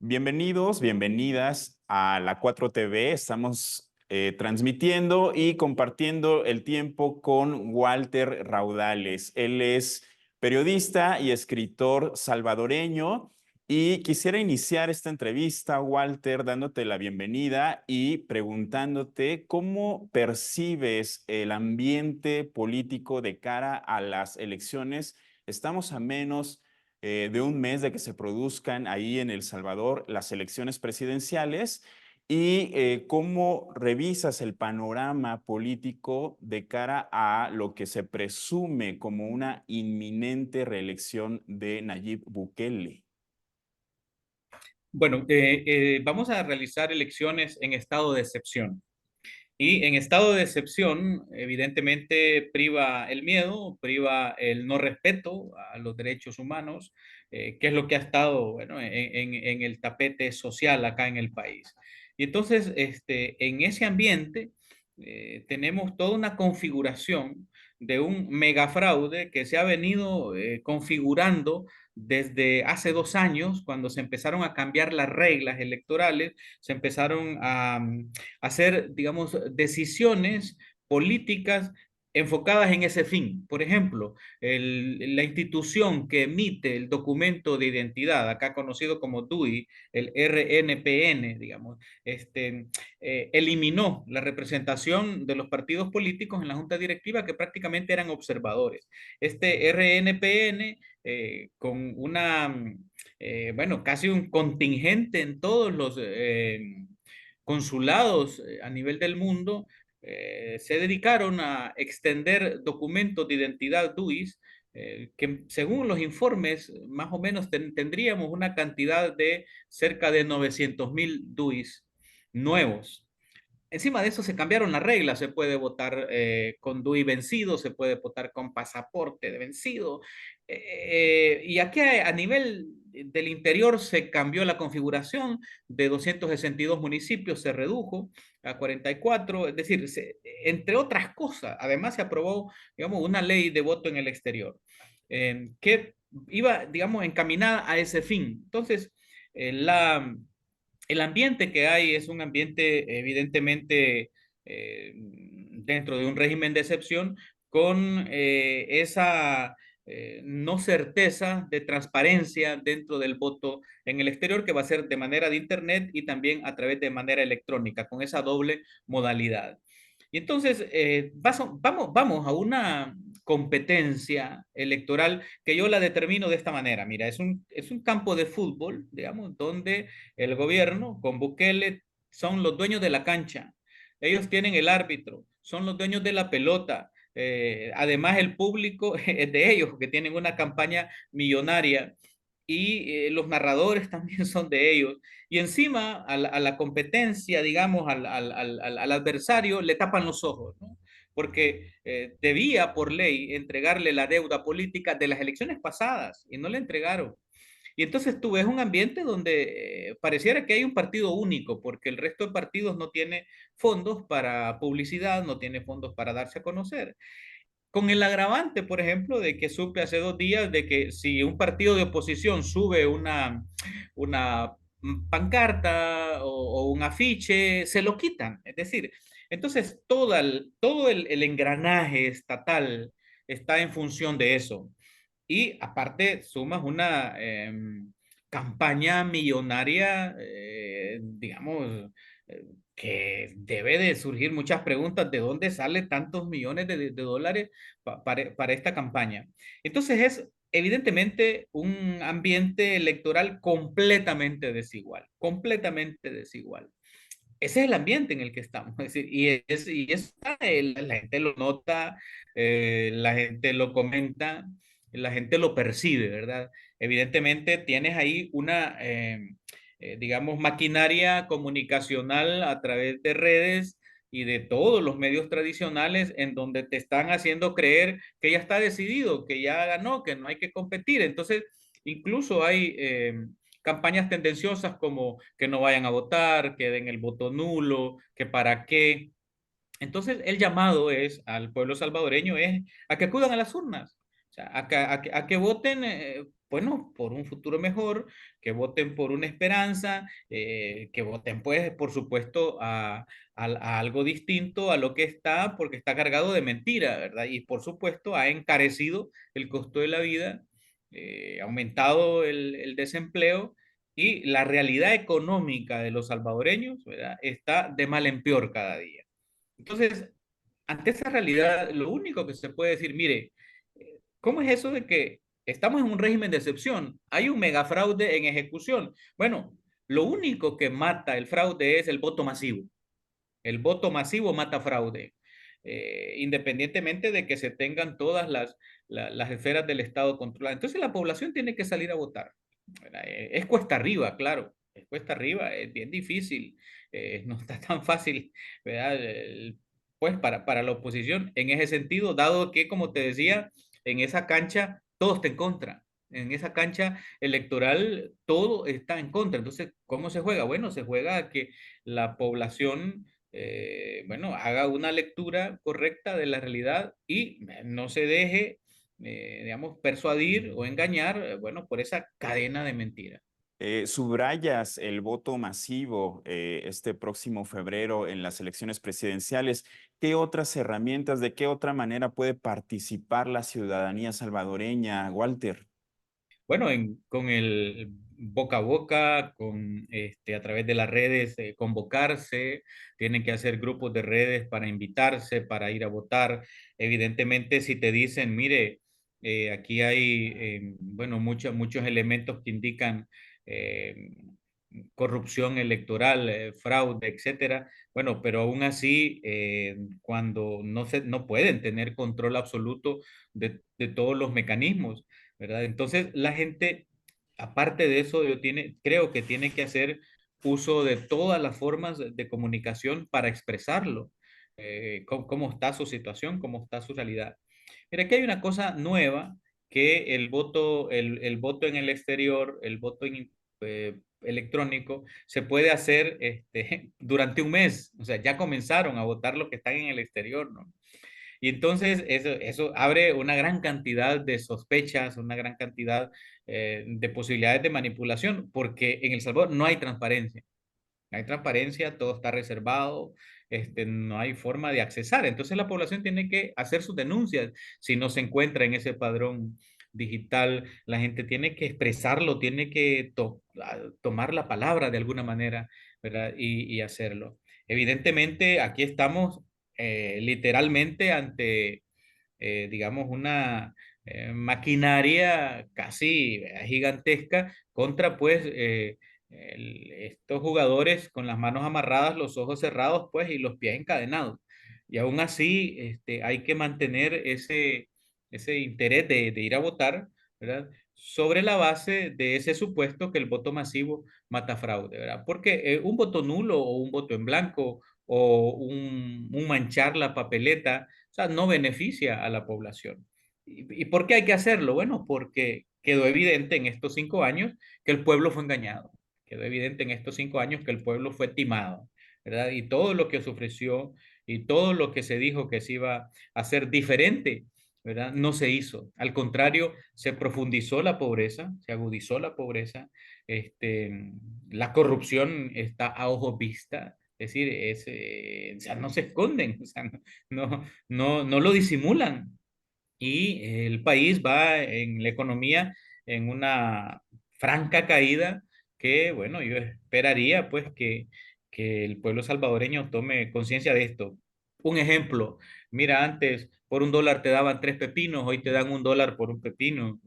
Bienvenidos, bienvenidas a la 4TV. Estamos transmitiendo y compartiendo el tiempo con Walter Raudales. Él es periodista y escritor salvadoreño y quisiera iniciar esta entrevista, Walter, dándote la bienvenida y preguntándote cómo percibes el ambiente político de cara a las elecciones. Estamos a menos de un mes de que se produzcan ahí en El Salvador las elecciones presidenciales y cómo revisas el panorama político de cara a lo que se presume como una inminente reelección de Nayib Bukele. Bueno, vamos a realizar elecciones en estado de excepción. Y en estado de excepción, evidentemente, priva el miedo, priva el no respeto a los derechos humanos, que es lo que ha estado, bueno, en el tapete social acá en el país. Y entonces, en ese ambiente, tenemos toda una configuración de un megafraude que se ha venido configurando desde hace 2 años, cuando se empezaron a cambiar las reglas electorales, se empezaron a hacer, digamos, decisiones políticas enfocadas en ese fin. Por ejemplo, la institución que emite el documento de identidad, acá conocido como DUI, el RNPN, digamos, eliminó la representación de los partidos políticos en la junta directiva, que prácticamente eran observadores. Este RNPN, con bueno, casi un contingente en todos los consulados a nivel del mundo, se dedicaron a extender documentos de identidad DUIs, que según los informes más o menos tendríamos una cantidad de cerca de 900.000 DUIs nuevos. Encima de eso se cambiaron las reglas, se puede votar con DUI vencido, se puede votar con pasaporte de vencido. Y aquí a nivel del interior se cambió la configuración de 262 municipios, se redujo a 44, es decir, entre otras cosas, además se aprobó, digamos, una ley de voto en el exterior, que iba, digamos, encaminada a ese fin. Entonces, el ambiente que hay es un ambiente evidentemente dentro de un régimen de excepción con esa no certeza de transparencia dentro del voto en el exterior, que va a ser de manera de internet y también a través de manera electrónica, con esa doble modalidad. Y entonces vamos a una competencia electoral que yo la determino de esta manera. Mira, es un campo de fútbol, digamos, donde el gobierno con Bukele son los dueños de la cancha. Ellos tienen el árbitro, son los dueños de la pelota. Además, el público es de ellos, que tienen una campaña millonaria. Y los narradores también son de ellos. Y encima a la competencia, digamos, al adversario, le tapan los ojos, ¿no? Porque debía por ley entregarle la deuda política de las elecciones pasadas y no le entregaron. Y entonces tú ves un ambiente donde pareciera que hay un partido único, porque el resto de partidos no tiene fondos para publicidad, no tiene fondos para darse a conocer. Con el agravante, por ejemplo, de que supe hace 2 días de que si un partido de oposición sube una pancarta o un afiche, se lo quitan. Es decir, entonces todo el engranaje estatal está en función de eso. Y aparte sumas una campaña millonaria, digamos, que debe de surgir muchas preguntas de dónde sale tantos millones de dólares para esta campaña. Entonces es evidentemente un ambiente electoral completamente desigual, completamente desigual. Ese es el ambiente en el que estamos. Es decir, la gente lo nota, la gente lo comenta. la gente lo percibe, ¿verdad? Evidentemente tienes ahí una, digamos, maquinaria comunicacional a través de redes y de todos los medios tradicionales en donde te están haciendo creer que ya está decidido, que ya ganó, que no hay que competir. Entonces, incluso hay campañas tendenciosas como que no vayan a votar, que den el voto nulo, que para qué. Entonces, el llamado es al pueblo salvadoreño es a que acudan a las urnas, o sea, a que voten, bueno, por un futuro mejor, que voten por una esperanza, que voten, pues, por supuesto, a algo distinto a lo que está, porque está cargado de mentira, ¿verdad? Y por supuesto, ha encarecido el costo de la vida, ha aumentado el desempleo y la realidad económica de los salvadoreños, ¿verdad? Está de mal en peor cada día. Entonces, ante esa realidad, lo único que se puede decir, mire, ¿cómo es eso de que estamos en un régimen de excepción? Hay un megafraude en ejecución. Bueno, lo único que mata el fraude es el voto masivo. El voto masivo mata fraude, independientemente de que se tengan todas las esferas del Estado controladas. Entonces la población tiene que salir a votar. Es cuesta arriba, claro, es cuesta arriba, es bien difícil, no está tan fácil, ¿verdad? Pues para la oposición en ese sentido, dado que, como te decía, en esa cancha todo está en contra. En esa cancha electoral todo está en contra. Entonces, ¿cómo se juega? Bueno, se juega a que la población bueno, haga una lectura correcta de la realidad y no se deje, digamos, persuadir o engañar, bueno, por esa cadena de mentiras. Subrayas el voto masivo este próximo febrero en las elecciones presidenciales. ¿Qué otras herramientas, de qué otra manera puede participar la ciudadanía salvadoreña, Walter? Bueno, con el boca a boca, a través de las redes, convocarse, tienen que hacer grupos de redes para invitarse, para ir a votar. Evidentemente, si te dicen, mire, aquí hay, bueno, muchos elementos que indican eh, corrupción electoral, fraude, etcétera. Bueno, pero aún así, cuando no pueden tener control absoluto de todos los mecanismos, ¿verdad? Entonces, la gente, aparte de eso, creo que tiene que hacer uso de todas las formas de comunicación para expresarlo, cómo está su situación, cómo está su realidad. Mira, aquí hay una cosa nueva, que el voto en el exterior, el voto electrónico, se puede hacer durante un mes. O sea, ya comenzaron a votar los que están en el exterior, ¿no? Y entonces eso abre una gran cantidad de sospechas, una gran cantidad de posibilidades de manipulación, porque en El Salvador no hay transparencia. No hay transparencia, todo está reservado, no hay forma de accesar. Entonces la población tiene que hacer sus denuncias si no se encuentra en ese padrón digital. La gente tiene que expresarlo, tiene que tomar la palabra de alguna manera, ¿verdad? Y hacerlo. Evidentemente, aquí estamos literalmente ante, digamos, una maquinaria casi gigantesca contra, pues, estos jugadores con las manos amarradas, los ojos cerrados, pues, y los pies encadenados. Y aún así, hay que mantener ese interés de ir a votar, ¿verdad? Sobre la base de ese supuesto que el voto masivo mata fraude, ¿verdad? Porque un voto nulo o un voto en blanco o un manchar la papeleta, o sea, no beneficia a la población. ¿Y por qué hay que hacerlo? Bueno, porque quedó evidente en estos 5 años que el pueblo fue engañado. Quedó evidente en estos 5 años que el pueblo fue timado, ¿verdad? Y todo lo que se ofreció y todo lo que se dijo que se iba a hacer diferente, ¿verdad? No se hizo. Al contrario, se profundizó la pobreza, se agudizó la pobreza, la corrupción está a ojo vista, es decir, o sea, no se esconden, o sea, no lo disimulan. Y el país va en la economía en una franca caída que, bueno, yo esperaría pues que el pueblo salvadoreño tome conciencia de esto. Un ejemplo, mira, antes por $1 te daban 3 pepinos, hoy te dan $1 por un pepino,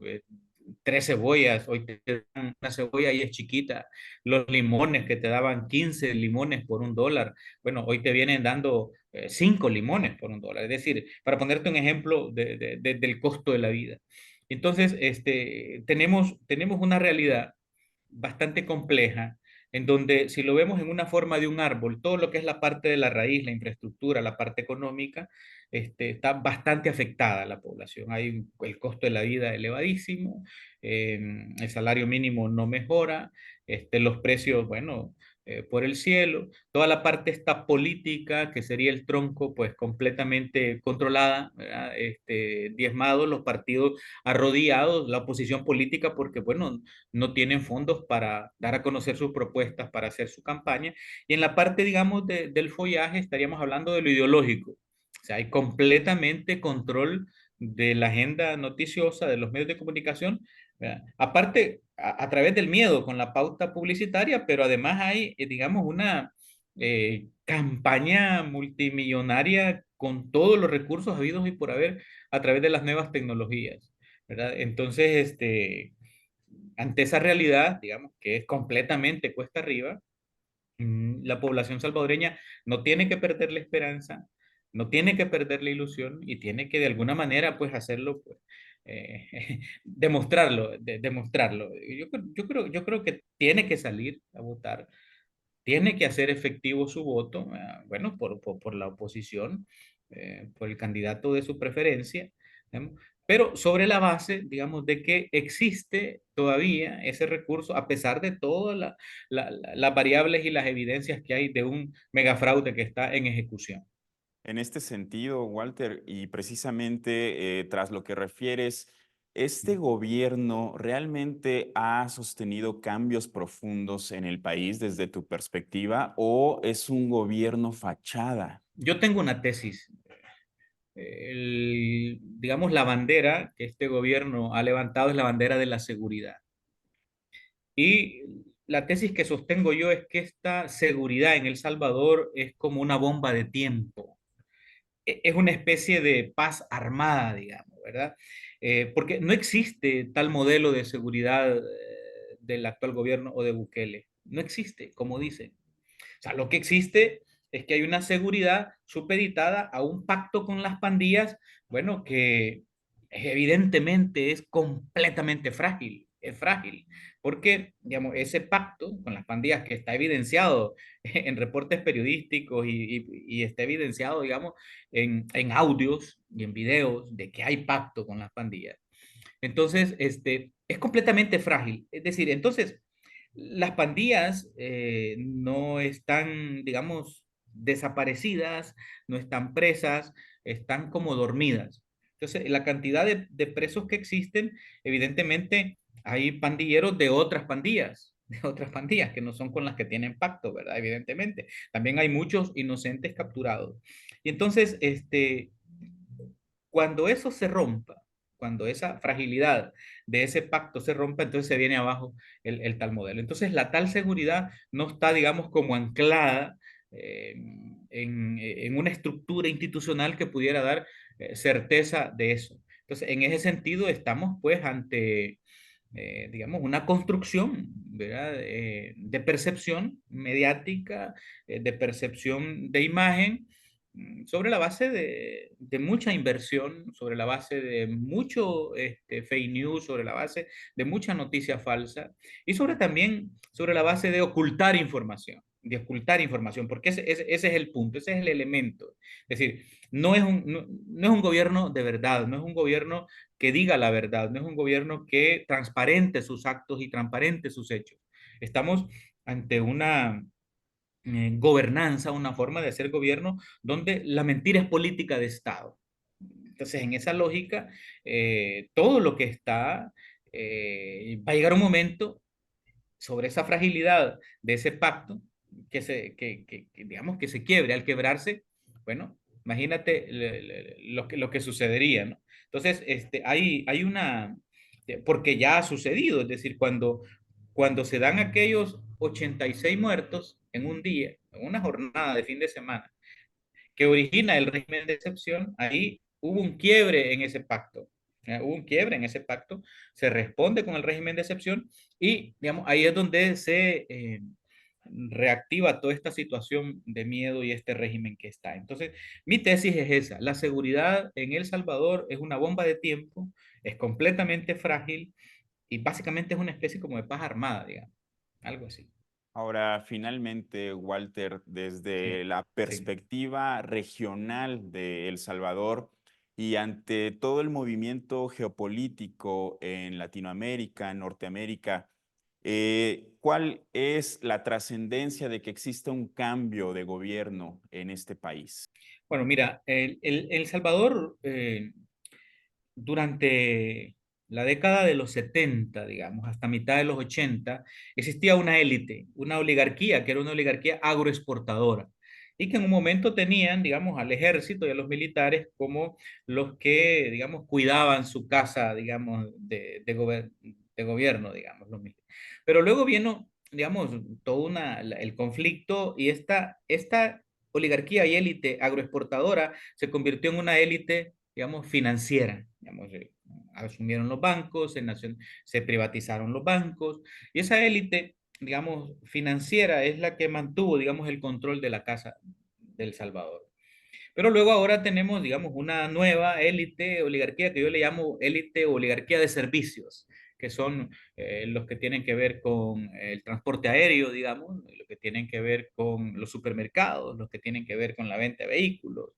3 cebollas, hoy te dan una cebolla y es chiquita. Los limones que te daban 15 limones por $1, bueno, hoy te vienen dando 5 limones por $1. Es decir, para ponerte un ejemplo del costo de la vida. Entonces, tenemos una realidad bastante compleja, en donde si lo vemos en una forma de un árbol, todo lo que es la parte de la raíz, la infraestructura, la parte económica, está bastante afectada la población. Hay el costo de la vida elevadísimo, el salario mínimo no mejora, los precios, bueno, por el cielo, toda la parte esta política, que sería el tronco, pues completamente controlada, ¿verdad? Diezmados los partidos arrodillados, la oposición política, porque, bueno, no tienen fondos para dar a conocer sus propuestas, para hacer su campaña. Y en la parte, digamos, del follaje estaríamos hablando de lo ideológico. O sea, hay completamente control de la agenda noticiosa de los medios de comunicación, ¿verdad? Aparte, a través del miedo con la pauta publicitaria, pero además hay, digamos, una campaña multimillonaria con todos los recursos habidos y por haber a través de las nuevas tecnologías, ¿verdad? Entonces, ante esa realidad, digamos, que es completamente cuesta arriba, la población salvadoreña no tiene que perder la esperanza, no tiene que perder la ilusión y tiene que de alguna manera pues hacerlo, pues, demostrarlo. Yo creo que tiene que salir a votar, tiene que hacer efectivo su voto, bueno, por la oposición, por el candidato de su preferencia, ¿no? Pero sobre la base, digamos, de que existe todavía ese recurso, a pesar de todas las variables y las evidencias que hay de un megafraude que está en ejecución. En este sentido, Walter, y precisamente tras lo que refieres, ¿este gobierno realmente ha sostenido cambios profundos en el país desde tu perspectiva o es un gobierno fachada? Yo tengo una tesis. Digamos, la bandera que este gobierno ha levantado es la bandera de la seguridad. Y la tesis que sostengo yo es que esta seguridad en El Salvador es como una bomba de tiempo. Es una especie de paz armada, digamos, ¿verdad? Porque no existe tal modelo de seguridad del actual gobierno o de Bukele. No existe, como dicen. O sea, lo que existe es que hay una seguridad supeditada a un pacto con las pandillas, bueno, que evidentemente es completamente frágil, es frágil, porque, digamos, ese pacto con las pandillas que está evidenciado en reportes periodísticos y está evidenciado, digamos, en audios y en videos de que hay pacto con las pandillas. Entonces, es completamente frágil. Es decir, entonces, las pandillas no están, digamos, desaparecidas, no están presas, están como dormidas. Entonces, la cantidad de presos que existen, evidentemente, hay pandilleros de otras pandillas que no son con las que tienen pacto, ¿verdad? Evidentemente. También hay muchos inocentes capturados. Y entonces, cuando eso se rompa, cuando esa fragilidad de ese pacto se rompa, entonces se viene abajo el tal modelo. Entonces la tal seguridad no está, digamos, como anclada en una estructura institucional que pudiera dar certeza de eso. Entonces, en ese sentido, estamos pues ante, digamos, una construcción, ¿verdad? De percepción mediática, de percepción de imagen, sobre la base de mucha inversión, sobre la base de mucho fake news, sobre la base de mucha noticia falsa y sobre la base de ocultar información, porque ese es el punto, ese es el elemento. Es decir, no es un gobierno de verdad, no es un gobierno que diga la verdad, no es un gobierno que transparente sus actos y transparente sus hechos. Estamos ante una gobernanza, una forma de hacer gobierno donde la mentira es política de Estado. Entonces, en esa lógica, todo lo que está, va a llegar un momento sobre esa fragilidad de ese pacto digamos, que se quiebre. Al quebrarse, bueno, imagínate lo que sucedería, ¿no? Entonces, hay una, porque ya ha sucedido, es decir, cuando se dan aquellos 86 muertos en un día, en una jornada de fin de semana, que origina el régimen de excepción, ahí hubo un quiebre en ese pacto. Hubo un quiebre en ese pacto, se responde con el régimen de excepción y, digamos, ahí es donde reactiva toda esta situación de miedo y este régimen que está. Entonces, mi tesis es esa, la seguridad en El Salvador es una bomba de tiempo, es completamente frágil y básicamente es una especie como de paz armada, digamos, algo así. Ahora, finalmente, Walter, desde Sí, la sí. perspectiva regional de El Salvador y ante todo el movimiento geopolítico en Latinoamérica, en Norteamérica, ¿cuál es la trascendencia de que exista un cambio de gobierno en este país? Bueno, mira, El Salvador durante la década de los 70, digamos, hasta mitad de los 80, existía una élite, una oligarquía, que era una oligarquía agroexportadora, y que en un momento tenían, digamos, al ejército y a los militares como los que, digamos, cuidaban su casa, digamos, de gobierno, digamos, los militares. Pero luego vino, digamos, todo el conflicto y esta oligarquía y élite agroexportadora se convirtió en una élite, digamos, financiera. Digamos, asumieron los bancos, se privatizaron los bancos, y esa élite, digamos, financiera es la que mantuvo, digamos, el control de la casa del Salvador. Pero luego ahora tenemos, digamos, una nueva élite, oligarquía, que yo le llamo élite oligarquía de servicios, que son los que tienen que ver con el transporte aéreo, digamos, los que tienen que ver con los supermercados, los que tienen que ver con la venta de vehículos.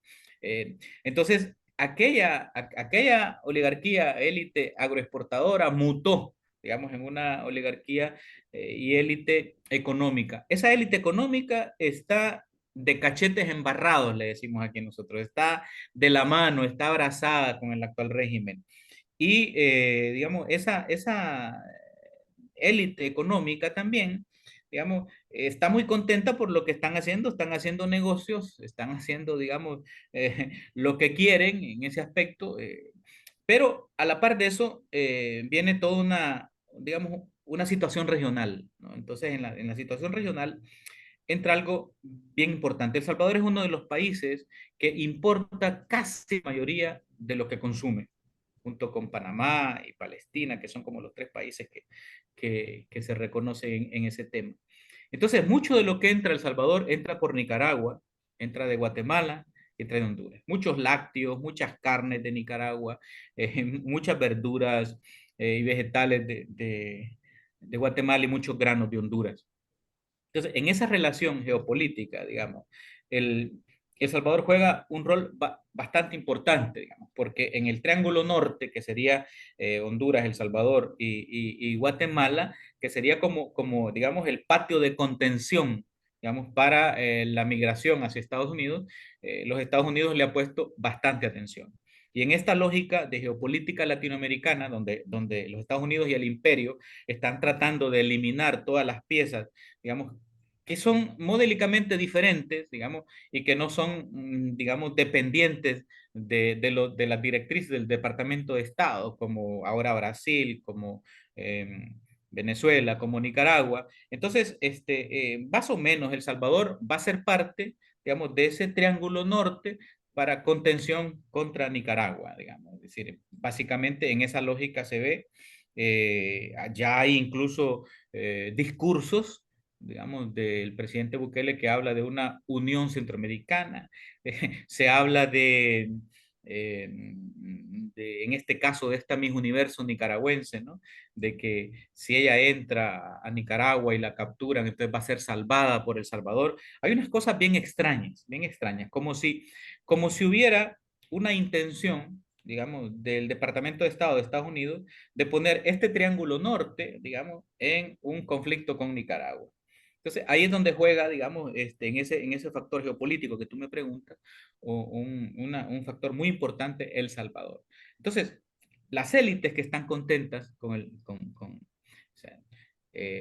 Entonces, aquella oligarquía élite agroexportadora mutó, digamos, en una oligarquía y élite económica. Esa élite económica está de cachetes embarrados, le decimos aquí nosotros, está de la mano, está abrazada con el actual régimen. Y, digamos, esa élite económica también, digamos, está muy contenta por lo que están haciendo negocios, están haciendo, digamos, lo que quieren en ese aspecto, pero a la par de eso viene toda una, digamos, una situación regional, ¿no? Entonces, en la situación regional entra algo bien importante. El Salvador es uno de los países que importa casi la mayoría de lo que consume, junto con Panamá y Palestina, que son como los tres países que se reconocen en ese tema. Entonces, mucho de lo que entra a El Salvador entra por Nicaragua, entra de Guatemala, entra de Honduras. Muchos lácteos, muchas carnes de Nicaragua, muchas verduras y vegetales de Guatemala y muchos granos de Honduras. Entonces, en esa relación geopolítica, digamos, el, El Salvador juega un rol bastante importante, digamos, porque en el Triángulo Norte, que sería Honduras, El Salvador y Guatemala, que sería como, digamos, el patio de contención, digamos, para la migración hacia Estados Unidos, los Estados Unidos le ha puesto bastante atención. Y en esta lógica de geopolítica latinoamericana, donde los Estados Unidos y el imperio están tratando de eliminar todas las piezas, digamos, que son modélicamente diferentes, digamos, y que no son, digamos, dependientes de las directrices del Departamento de Estado, como ahora Brasil, como Venezuela, como Nicaragua. Entonces, más o menos El Salvador va a ser parte, digamos, de ese triángulo norte para contención contra Nicaragua, digamos. Es decir, básicamente en esa lógica se ve, ya hay incluso discursos, digamos, del presidente Bukele, que habla de una unión centroamericana, se habla en este caso, de esta Miss Universo nicaragüense, ¿no? De que si ella entra a Nicaragua y la capturan, entonces va a ser salvada por El Salvador. Hay unas cosas bien extrañas, como si hubiera una intención, digamos, del Departamento de Estado de Estados Unidos de poner este triángulo norte, digamos, en un conflicto con Nicaragua. Entonces, ahí es donde juega, digamos, en ese factor geopolítico que tú me preguntas, un factor muy importante, El Salvador. Entonces, las élites que están contentas o sea,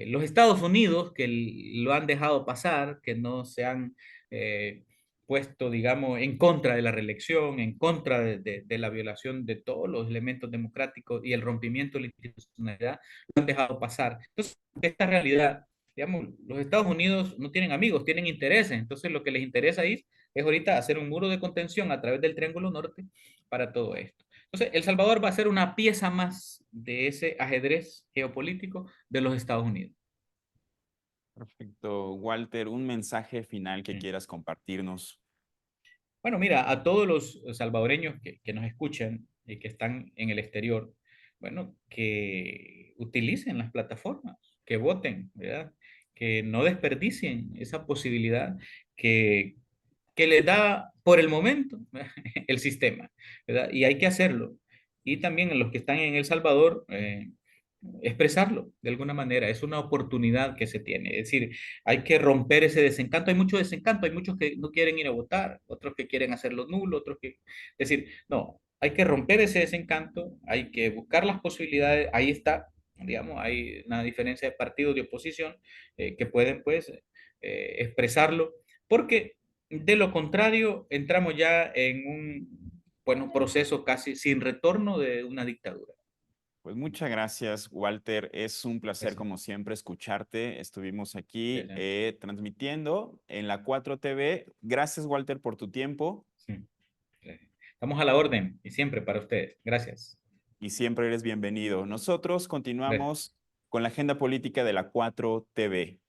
los Estados Unidos que lo han dejado pasar, que no se han eh, puesto, digamos, en contra de la reelección, en contra de la violación de todos los elementos democráticos y el rompimiento de la institucionalidad, lo han dejado pasar. Entonces, esta realidad, digamos, los Estados Unidos no tienen amigos, tienen intereses. Entonces, lo que les interesa es ahorita hacer un muro de contención a través del Triángulo Norte para todo esto. Entonces, El Salvador va a ser una pieza más de ese ajedrez geopolítico de los Estados Unidos. Perfecto. Walter, un mensaje final que Sí. quieras compartirnos. Bueno, mira, a todos los salvadoreños que nos escuchan y que están en el exterior, bueno, que utilicen las plataformas, que voten, ¿verdad? Que no desperdicien esa posibilidad que, que les da por el momento el sistema, ¿verdad? Y hay que hacerlo. Y también en los que están en El Salvador, expresarlo de alguna manera. Es una oportunidad que se tiene. Es decir, hay que romper ese desencanto. Hay mucho desencanto, hay muchos que no quieren ir a votar, otros que quieren hacerlo nulo, otros que... Es decir, no, hay que romper ese desencanto, hay que buscar las posibilidades. Ahí está, digamos, hay una diferencia de partidos de oposición que pueden, pues, expresarlo, porque de lo contrario entramos ya en un, bueno, proceso casi sin retorno de una dictadura. Pues muchas gracias, Walter. Es un placer, Gracias. como siempre, escucharte. Estuvimos aquí Gracias. transmitiendo en la 4TV. Gracias, Walter, por tu tiempo Sí. Estamos a la orden y siempre para ustedes. Gracias. y siempre eres bienvenido. Nosotros Gracias. continuamos con la agenda política de la 4TV.